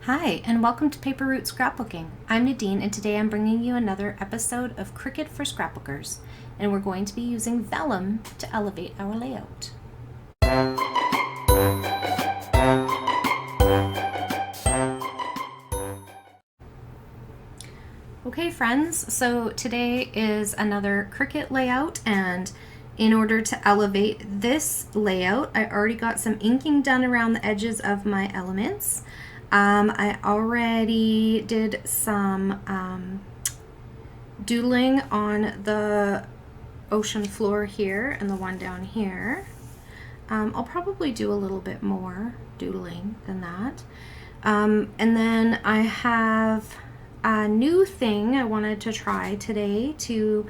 Hi, and welcome to Paper Route Scrapbooking. I'm Nadine, and today I'm bringing you another episode of Cricut for Scrapbookers, and we're going to be using Vellum to elevate our layout. Okay friends, so today is another Cricut layout, and in order to elevate this layout, I already got some inking done around the edges of my elements. I already did some doodling on the ocean floor here and the one down here. I'll probably do a little bit more doodling than that. And then I have a new thing I wanted to try today to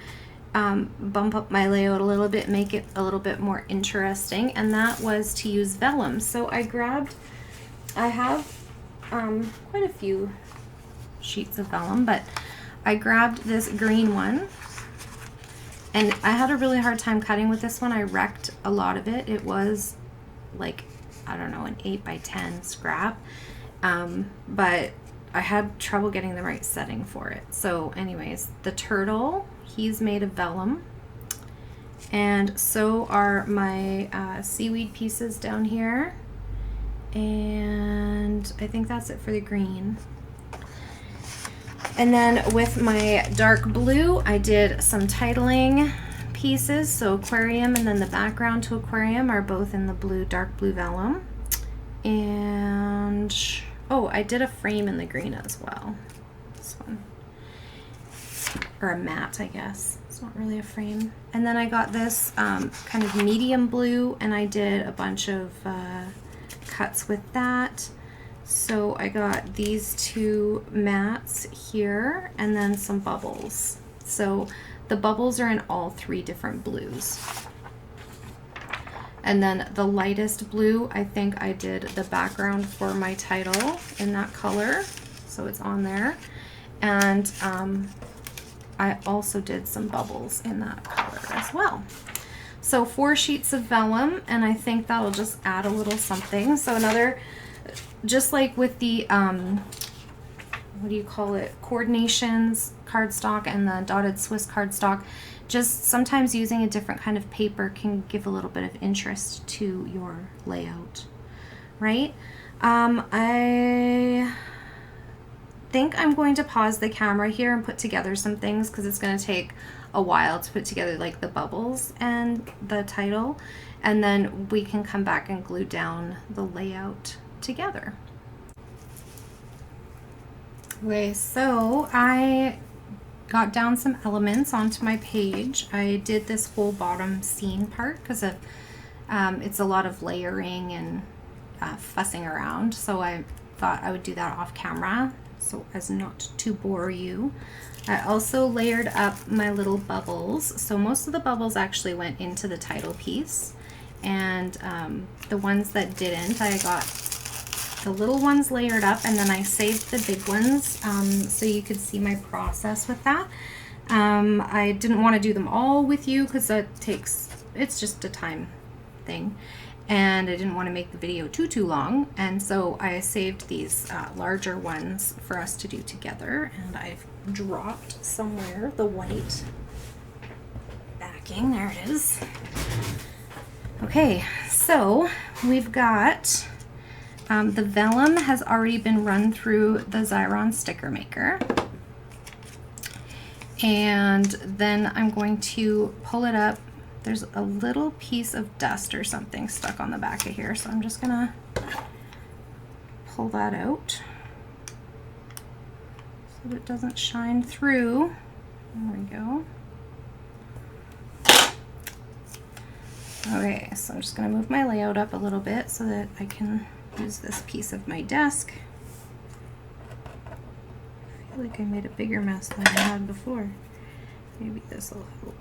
bump up my layout a little bit, make it a little bit more interesting, and that was to use vellum. So I have quite a few sheets of vellum, but I grabbed this green one, and I had a really hard time cutting with this one. I wrecked a lot of it. It was like, I don't know, an 8x10 scrap, but I had trouble getting the right setting for it. So anyways, the turtle, he's made of vellum, and so are my seaweed pieces down here. And I think that's it for the green. And then with my dark blue, I did some titling pieces. So aquarium and then the background to aquarium are both in the blue, dark blue vellum. And oh, I did a frame in the green as well. This one. Or a mat, I guess. It's not really a frame. And then I got this kind of medium blue, and I did a bunch of cuts with that. So I got these two mats here and then some bubbles. So the bubbles are in all three different blues. And then the lightest blue, I think I did the background for my title in that color. So it's on there. And I also did some bubbles in that color as well. So 4 sheets of vellum, and I think that'll just add a little something. So another, just like with the, what do you call it, coordinations cardstock and the dotted Swiss cardstock, just sometimes using a different kind of paper can give a little bit of interest to your layout, right? I think I'm going to pause the camera here and put together some things because it's going to take a while to put together like the bubbles and the title, and then we can come back and glue down the layout together. Okay, so I got down some elements onto my page. I did this whole bottom scene part because of it's a lot of layering and fussing around, so I thought I would do that off camera so as not to bore you. I also layered up my little bubbles. So most of the bubbles actually went into the title piece, and the ones that didn't, I got the little ones layered up, and then I saved the big ones so you could see my process with that. I didn't want to do them all with you because it's just a time thing, and I didn't want to make the video too long, and so I saved these larger ones for us to do together. And I've dropped somewhere the white backing. There it is. Okay, so we've got the vellum has already been run through the Xyron sticker maker, and then I'm going to pull it up. There's a little piece of dust or something stuck on the back of here, so I'm just gonna pull that out so that it doesn't shine through. There we go. Okay, so I'm just gonna move my layout up a little bit so that I can use this piece of my desk. I feel like I made a bigger mess than I had before. Maybe this will help,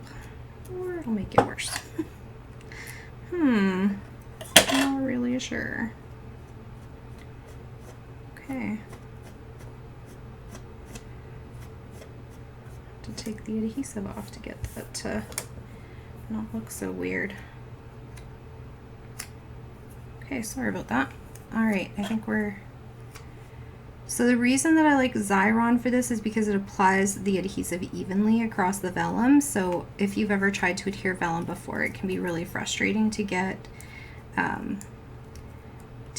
or it'll make it worse. I'm not really sure. Okay. To take the adhesive off to get that to not look so weird. Okay, sorry about that. All right, I think we're So the reason that I like Xyron for this is because it applies the adhesive evenly across the vellum. So if you've ever tried to adhere vellum before, it can be really frustrating to get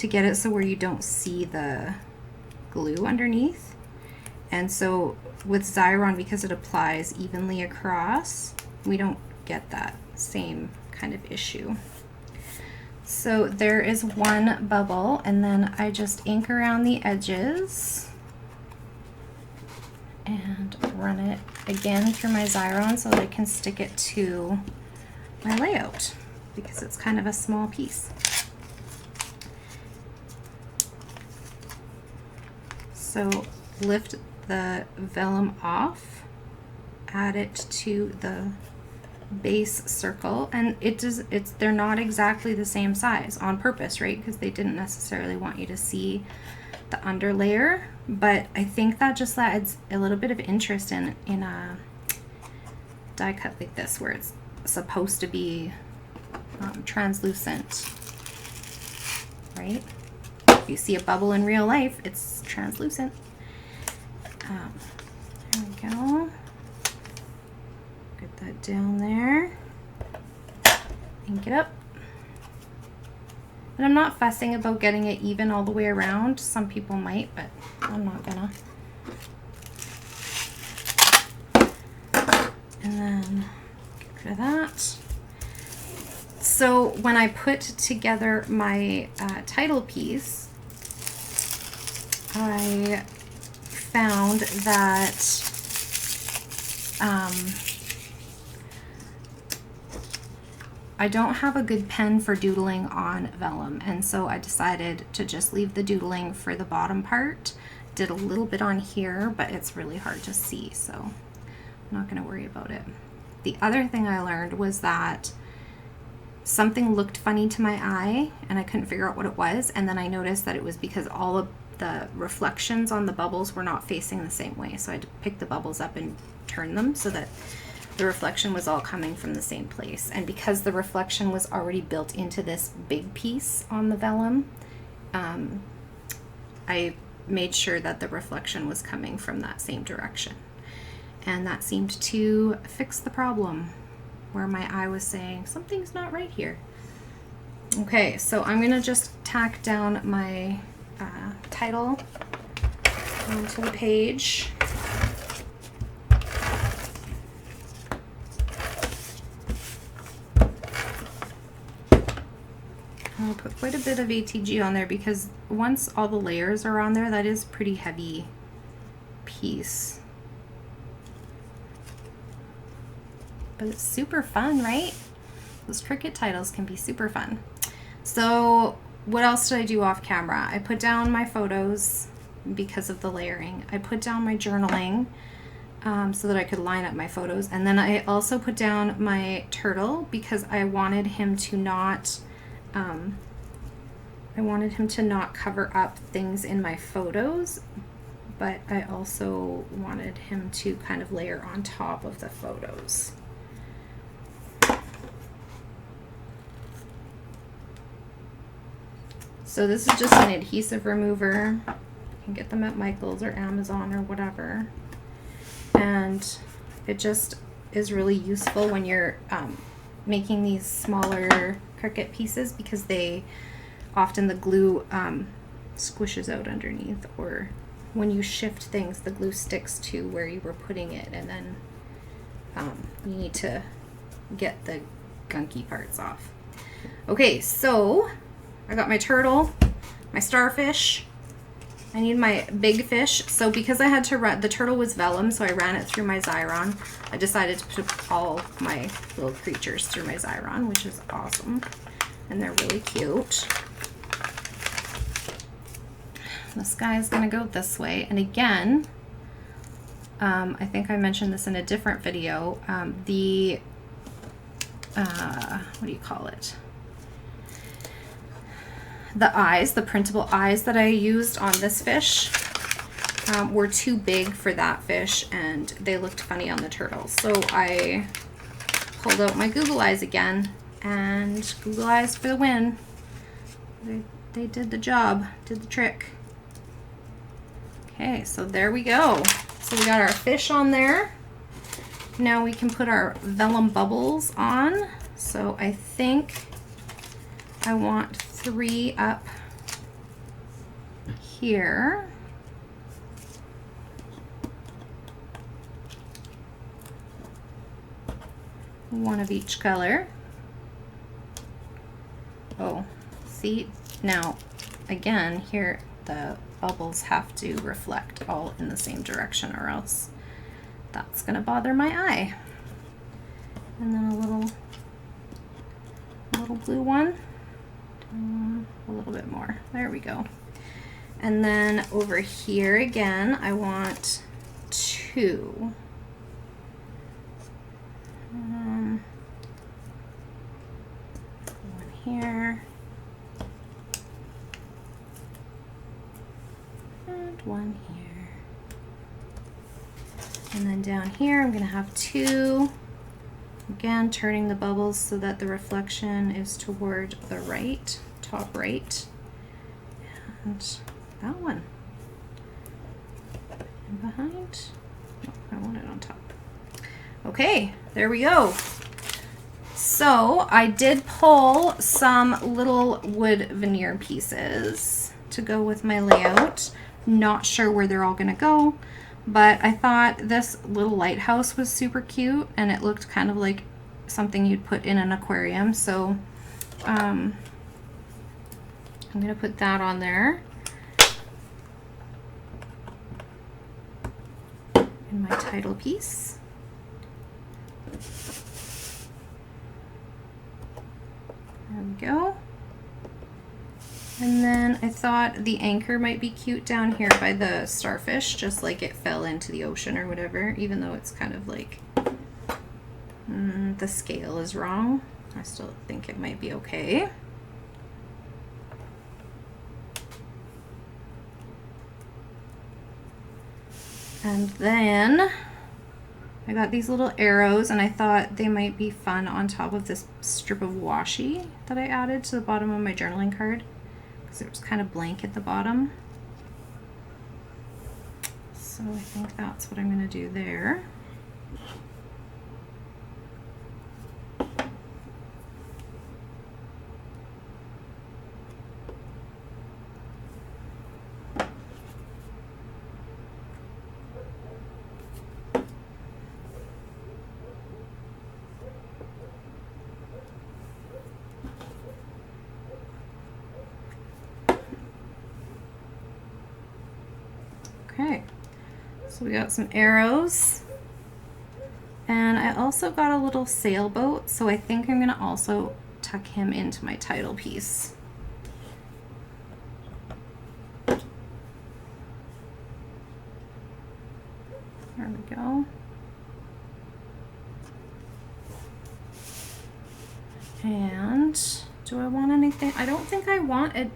it so where you don't see the glue underneath. And so with Xyron, because it applies evenly across, we don't get that same kind of issue. So there is one bubble, and then I just ink around the edges and run it again through my Xyron so that I can stick it to my layout because it's kind of a small piece. So lift the vellum off, add it to the base circle, and they're not exactly the same size on purpose, right? Because they didn't necessarily want you to see the under layer, but I think that just adds a little bit of interest in a die cut like this where it's supposed to be translucent, right? If you see a bubble in real life, it's translucent. There we go. Get that down there. Ink it up. And I'm not fussing about getting it even all the way around. Some people might, but I'm not gonna. And then get rid of that. So when I put together my title piece, I found that I don't have a good pen for doodling on vellum, and so I decided to just leave the doodling for the bottom part. Did a little bit on here, but it's really hard to see, so I'm not going to worry about it. The other thing I learned was that something looked funny to my eye, and I couldn't figure out what it was, and then I noticed that it was because all of the reflections on the bubbles were not facing the same way, so I had to pick the bubbles up and turn them so that the reflection was all coming from the same place. And because the reflection was already built into this big piece on the vellum, I made sure that the reflection was coming from that same direction. And that seemed to fix the problem where my eye was saying, something's not right here. Okay, so I'm gonna just tack down my title onto the page. I'll put quite a bit of ATG on there because once all the layers are on there, that is a pretty heavy piece. But it's super fun, right? Those Cricut titles can be super fun. So what else did I do off camera? I put down my photos because of the layering. I put down my journaling so that I could line up my photos. And then I also put down my turtle because I wanted him to not cover up things in my photos, but I also wanted him to kind of layer on top of the photos. So this is just an adhesive remover. You can get them at Michael's or Amazon or whatever. And it just is really useful when you're making these smaller Cricut pieces because often the glue squishes out underneath, or when you shift things the glue sticks to where you were putting it, and then you need to get the gunky parts off. Okay, so I got my turtle, my starfish. I need my big fish. So because I had to run, the turtle was vellum, so I ran it through my Xyron. I decided to put all my little creatures through my Xyron, which is awesome. And they're really cute. This guy is gonna go this way. And again, I think I mentioned this in a different video, what do you call it? The eyes, the printable eyes that I used on this fish were too big for that fish, and they looked funny on the turtle. So I pulled out my Google eyes again, and Google eyes for the win. They did the job, did the trick. Okay, so there we go. So we got our fish on there. Now we can put our vellum bubbles on. So I think I want 3 up here. One of each color. Oh, see, now again here the bubbles have to reflect all in the same direction or else that's gonna bother my eye. And then a little blue one, a little bit more, there we go. And then over here again I want 2. One here and one here, and then down here I'm going to have 2, again turning the bubbles so that the reflection is toward the right, top right, and that one, and behind, oh, I want it on top. Okay, there we go. So I did pull some little wood veneer pieces to go with my layout. Not sure where they're all gonna go, but I thought this little lighthouse was super cute and it looked kind of like something you'd put in an aquarium. So I'm gonna put that on there. In my title piece. There we go. And then I thought the anchor might be cute down here by the starfish, just like it fell into the ocean or whatever, even though it's kind of like the scale is wrong. I still think it might be okay. And then I got these little arrows and I thought they might be fun on top of this strip of washi that I added to the bottom of my journaling card because it was kind of blank at the bottom. So I think that's what I'm going to do there. Okay, so we got some arrows, and I also got a little sailboat, so I think I'm going to also tuck him into my title piece. There we go. And do I want anything? I don't think I want it.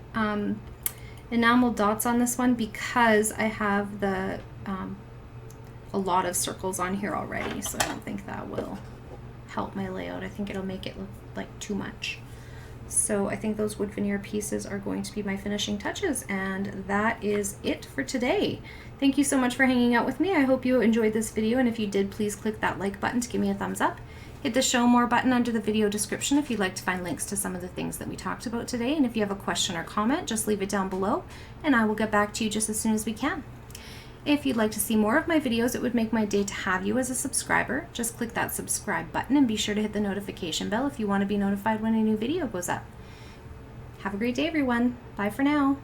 Enamel dots on this one because I have the a lot of circles on here already, so I don't think that will help my layout. I think it'll make it look like too much. So I think those wood veneer pieces are going to be my finishing touches, and that is it for today. Thank you so much for hanging out with me. I hope you enjoyed this video, and if you did, please click that like button to give me a thumbs up. Hit the show more button under the video description if you'd like to find links to some of the things that we talked about today. And if you have a question or comment, just leave it down below and I will get back to you just as soon as we can. If you'd like to see more of my videos, it would make my day to have you as a subscriber. Just click that subscribe button and be sure to hit the notification bell if you want to be notified when a new video goes up. Have a great day, everyone. Bye for now.